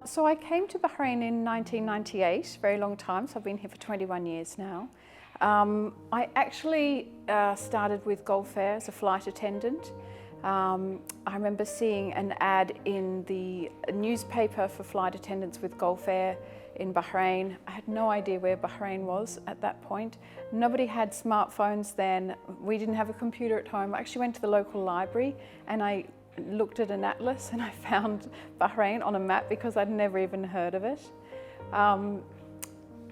So I came to Bahrain in 1998, very long time, so I've been here for 21 years now. I actually started with Gulf Air as a flight attendant. I remember seeing an ad in the newspaper for flight attendants with Gulf Air in Bahrain. I had no idea where Bahrain was at that point. Nobody had smartphones then. We didn't have a computer at home. I actually went to the local library and I looked at an atlas and I found Bahrain on a map because I'd never even heard of it.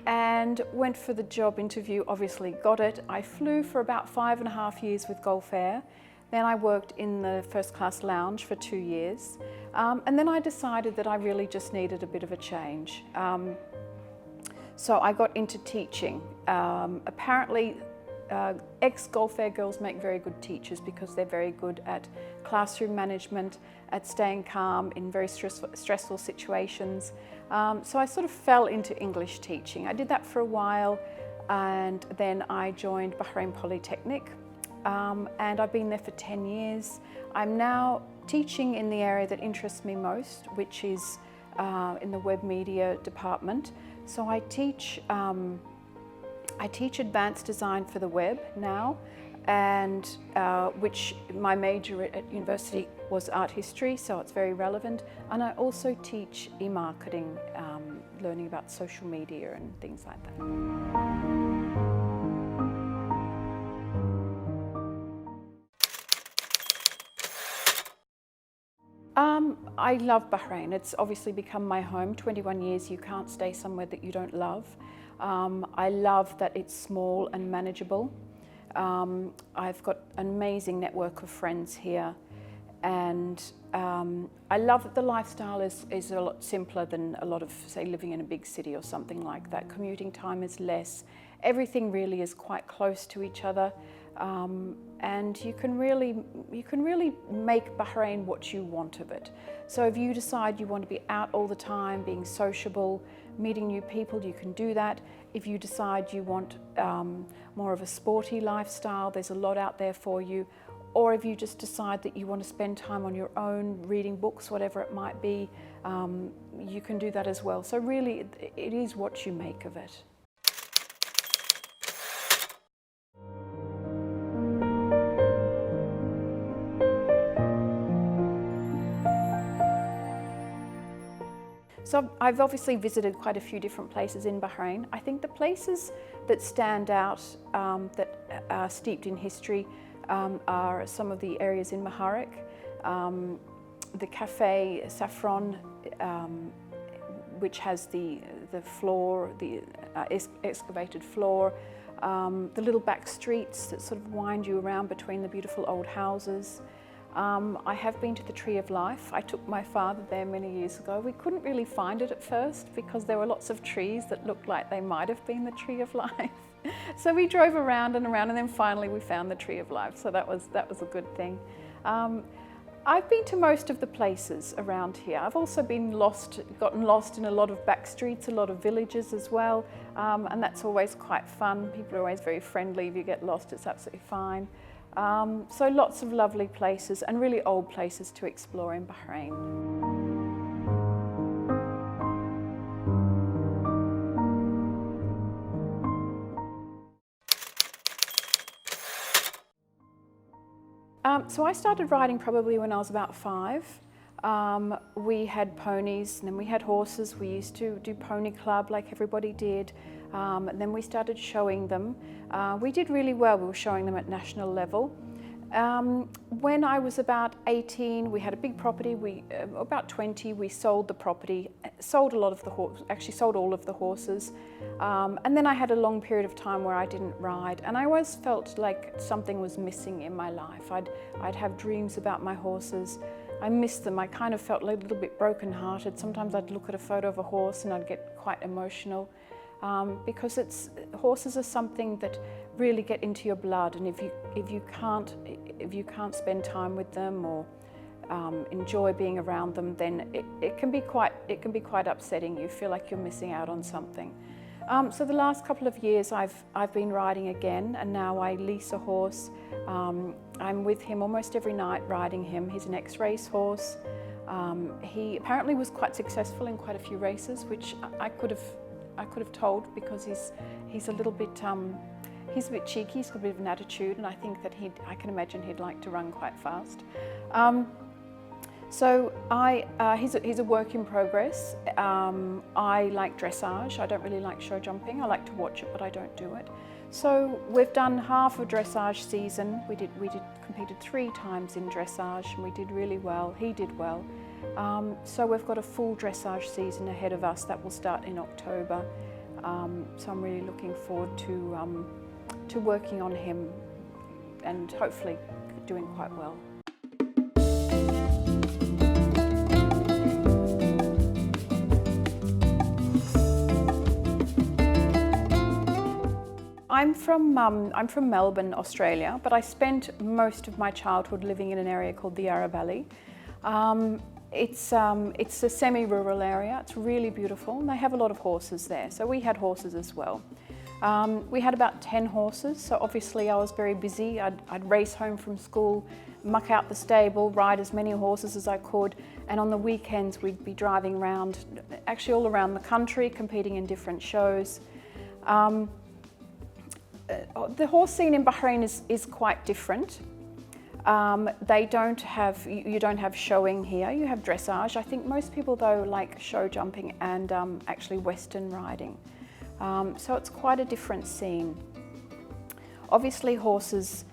And went for the job interview, obviously got it. I flew for about 5.5 years with Gulf Air. Then I worked in the first class lounge for 2 years. And then I decided that I really just needed a bit of a change. So I got into teaching. Apparently, ex-Gulf Air girls make very good teachers because they're very good at classroom management, at staying calm in very stressful situations. So I sort of fell into English teaching. I did that for a while and then I joined Bahrain Polytechnic and I've been there for 10 years. I'm now teaching in the area that interests me most, which is in the web media department. So I teach advanced design for the web now, and which my major at university was art history, so it's very relevant. And I also teach e-marketing, learning about social media and things like that. I love Bahrain. It's obviously become my home. 21 years, you can't stay somewhere that you don't love. I love that it's small and manageable. I've got an amazing network of friends here, and I love that the lifestyle is a lot simpler than a lot of, say, living in a big city or something like that. Commuting time is less. Everything really is quite close to each other, and you can really make Bahrain what you want of it. So if you decide you want to be out all the time, being sociable, meeting new people, you can do that. If you decide you want more of a sporty lifestyle, there's a lot out there for you. Or if you just decide that you want to spend time on your own, reading books, whatever it might be, you can do that as well. So really, it is what you make of it. So I've obviously visited quite a few different places in Bahrain. I think the places that stand out, that are steeped in history, are some of the areas in Maharik, the Cafe Saffron, which has the floor, the excavated floor, the little back streets that sort of wind you around between the beautiful old houses. I have been to the Tree of Life. I took my father there many years ago. We couldn't really find it at first because there were lots of trees that looked like they might have been the Tree of Life. So we drove around and around, and then finally we found the Tree of Life. So that was a good thing. I've been to most of the places around here. I've also been gotten lost in a lot of back streets, a lot of villages as well, and that's always quite fun. People are always very friendly. If you get lost, it's absolutely fine. So lots of lovely places and really old places to explore in Bahrain. So I started riding probably when I was about 5. We had ponies and then we had horses. We used to do pony club like everybody did. And then we started showing them. We did really well. We were showing them at national level. When I was about 18, we had a big property. About 20, we sold the property, sold a lot of the horses, actually sold all of the horses. And then I had a long period of time where I didn't ride, and I always felt like something was missing in my life. I'd have dreams about my horses. I missed them. I kind of felt a little bit broken-hearted. Sometimes I'd look at a photo of a horse and I'd get quite emotional. Because horses are something that really get into your blood, and if you can't spend time with them or enjoy being around them, then it can be quite upsetting. You feel like you're missing out on something. So the last couple of years I've been riding again, and now I lease a horse. I'm with him almost every night riding him. He's an ex-race horse. He apparently was quite successful in quite a few races, which I could have told, because he's a little bit he's a bit cheeky. He's got a bit of an attitude, and I think that I can imagine he'd like to run quite fast. So he's a work in progress. I like dressage. I don't really like show jumping. I like to watch it, but I don't do it. So we've done half a dressage season. We competed 3 times in dressage, and we did really well. He did well. So we've got a full dressage season ahead of us that will start in October. So I'm really looking forward to working on him and hopefully doing quite well. I'm from Melbourne, Australia, but I spent most of my childhood living in an area called the Yarra Valley. It's a semi-rural area. It's really beautiful, and they have a lot of horses there. So we had horses as well. We had about 10 horses, so obviously I was very busy. I'd race home from school, muck out the stable, ride as many horses as I could, and on the weekends we'd be driving around, actually all around the country, competing in different shows. The horse scene in Bahrain is quite different. You don't have showing here, you have dressage. I think most people though like show jumping and actually Western riding. So it's quite a different scene. Obviously horses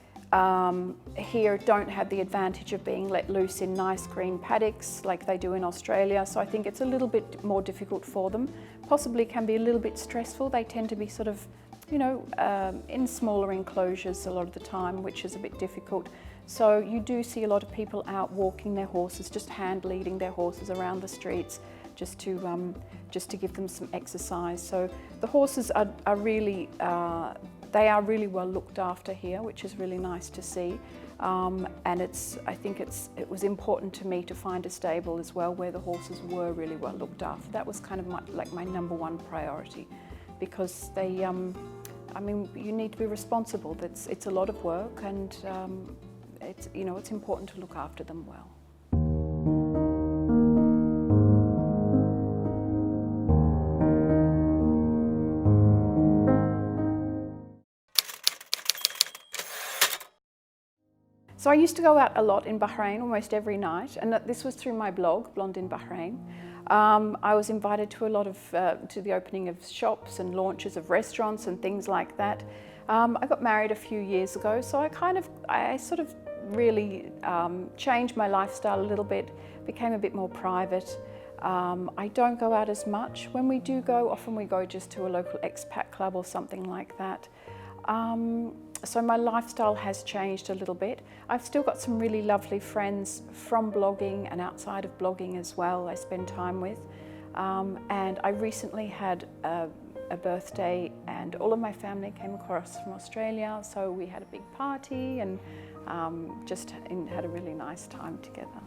here don't have the advantage of being let loose in nice green paddocks like they do in Australia, so I think it's a little bit more difficult for them. Possibly can be a little bit stressful. They tend to be sort of, in smaller enclosures a lot of the time, which is a bit difficult. So you do see a lot of people out walking their horses, just hand leading their horses around the streets, just to give them some exercise. So the horses are really really well looked after here, which is really nice to see. And I think it was important to me to find a stable as well where the horses were really well looked after. That was kind of my number one priority, because they, you need to be responsible. It's a lot of work, and it's important to look after them well. So I used to go out a lot in Bahrain, almost every night, and this was through my blog, Blonde in Bahrain. I was invited to a lot of, to the opening of shops and launches of restaurants and things like that. I got married a few years ago, so I sort of really changed my lifestyle a little bit, became a bit more private. I don't go out as much. When we do go, often we go just to a local expat club or something like that. So my lifestyle has changed a little bit. I've still got some really lovely friends from blogging and outside of blogging as well I spend time with. And I recently had a birthday, and all of my family came across from Australia, so we had a big party and just had a really nice time together.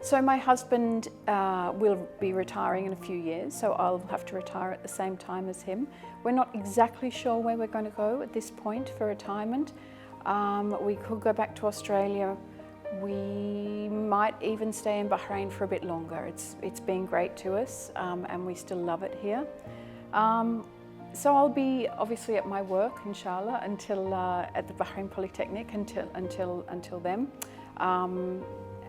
So my husband will be retiring in a few years, so I'll have to retire at the same time as him. We're not exactly sure where we're going to go at this point for retirement. We could go back to Australia. We might even stay in Bahrain for a bit longer. It's been great to us, and we still love it here. So I'll be obviously at my work, inshallah, until at the Bahrain Polytechnic until then.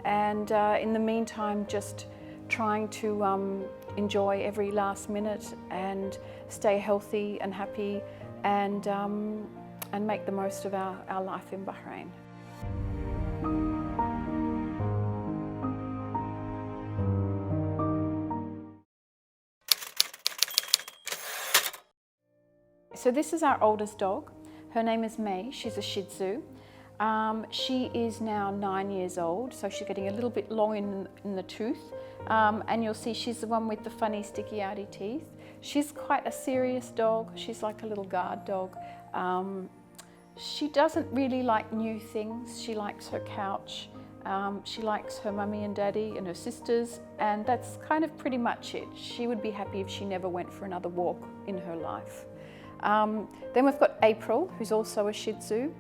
And in the meantime, just trying to enjoy every last minute and stay healthy and happy, and make the most of our life in Bahrain. So this is our oldest dog. Her name is May. She's a Shih Tzu. She is now 9 years old, so she's getting a little bit long in the tooth. And you'll see she's the one with the funny sticky outy teeth. She's quite a serious dog. She's like a little guard dog. She doesn't really like new things. She likes her couch. She likes her mummy and daddy and her sisters, and that's kind of pretty much it. She would be happy if she never went for another walk in her life. Then we've got April, who's also a Shih Tzu.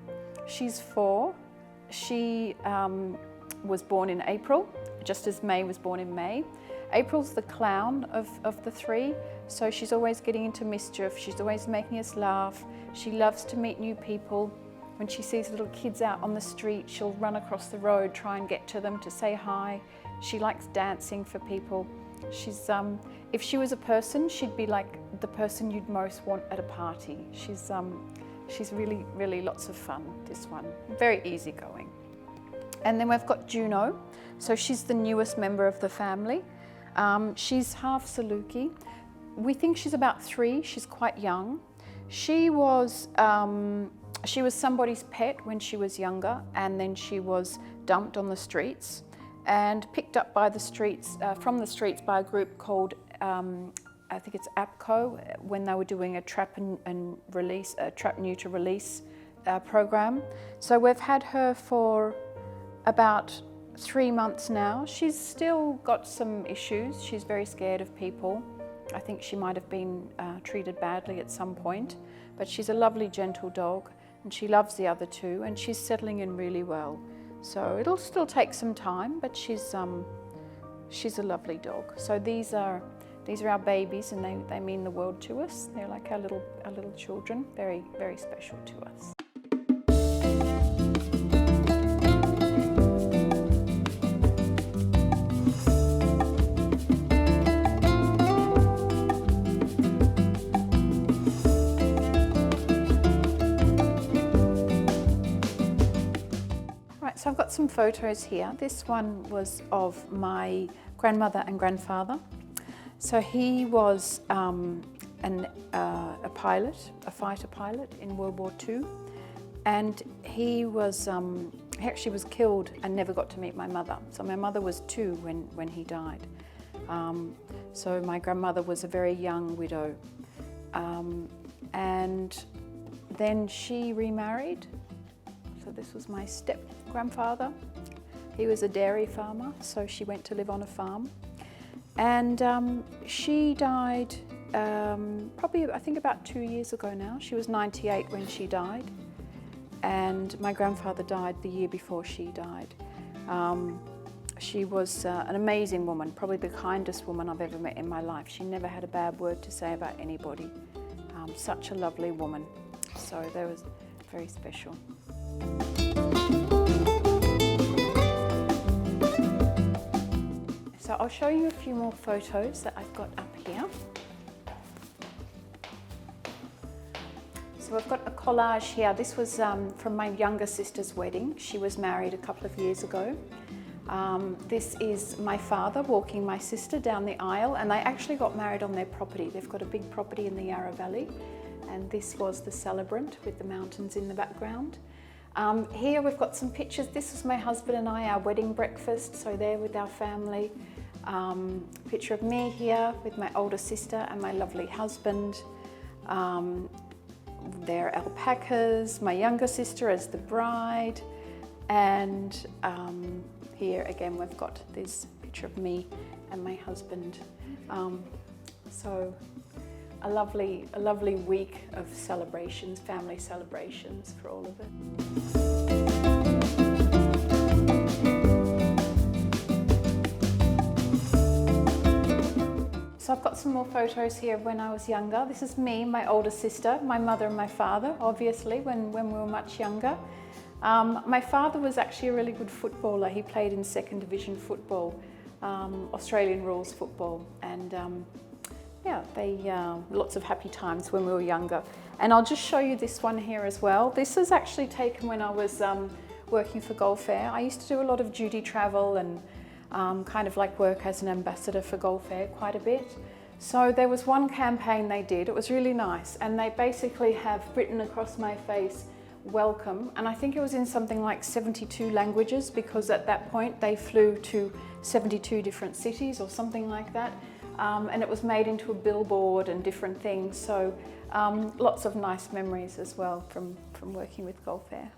She's 4. She was born in April, just as May was born in May. April's the clown of the 3, so she's always getting into mischief. She's always making us laugh. She loves to meet new people. When she sees little kids out on the street, she'll run across the road, try and get to them to say hi. She likes dancing for people. She's, if she was a person, she'd be like the person you'd most want at a party. She's really, really lots of fun, this one. Very easygoing. And then we've got Juno. So she's the newest member of the family. She's half Saluki. We think she's about 3. She's quite young. She was somebody's pet when she was younger, and then she was dumped on the streets and picked up by the streets, from the streets by a group called, I think it's APCO, when they were doing a trap and release, a trap neuter release program. So we've had her for about 3 months now. She's still got some issues. She's very scared of people. I think she might have been treated badly at some point, but she's a lovely, gentle dog, and she loves the other 2, and she's settling in really well. So it'll still take some time, but she's a lovely dog. So these are our babies, and they mean the world to us. They're like our little children, very, very special to us. So I've got some photos here. This one was of my grandmother and grandfather. So he was a pilot, a fighter pilot in World War II, and he actually was killed and never got to meet my mother. So my mother was 2 when he died. So my grandmother was a very young widow, and then she remarried. So this was my step-grandfather. He was a dairy farmer, so she went to live on a farm. And she died probably, I think, about 2 years ago now. She was 98 when she died. And my grandfather died the year before she died. She was an amazing woman, probably the kindest woman I've ever met in my life. She never had a bad word to say about anybody. Such a lovely woman. So that was very special. So I'll show you a few more photos that I've got up here. So I've got a collage here. This was from my younger sister's wedding. She was married a couple of years ago. This is my father walking my sister down the aisle, and they actually got married on their property. They've got a big property in the Yarra Valley, and this was the celebrant with the mountains in the background. Here we've got some pictures. This is my husband and I, our wedding breakfast, so there with our family. Picture of me here with my older sister and my lovely husband. There are alpacas, my younger sister as the bride, and here again we've got this picture of me and my husband. So a lovely week of celebrations, family celebrations for all of it. So I've got some more photos here of when I was younger. This is me, my older sister, my mother and my father, obviously, when we were much younger. My father was actually a really good footballer. He played in 2nd Division football, Australian rules football, and lots of happy times when we were younger. And I'll just show you this one here as well. This is actually taken when I was working for Gulf Air. I used to do a lot of duty travel and kind of like work as an ambassador for Gulf Air quite a bit. So there was one campaign they did, it was really nice, and they basically have written across my face, welcome, and I think it was in something like 72 languages, because at that point they flew to 72 different cities or something like that, and it was made into a billboard and different things, so lots of nice memories as well from working with Gulf Air.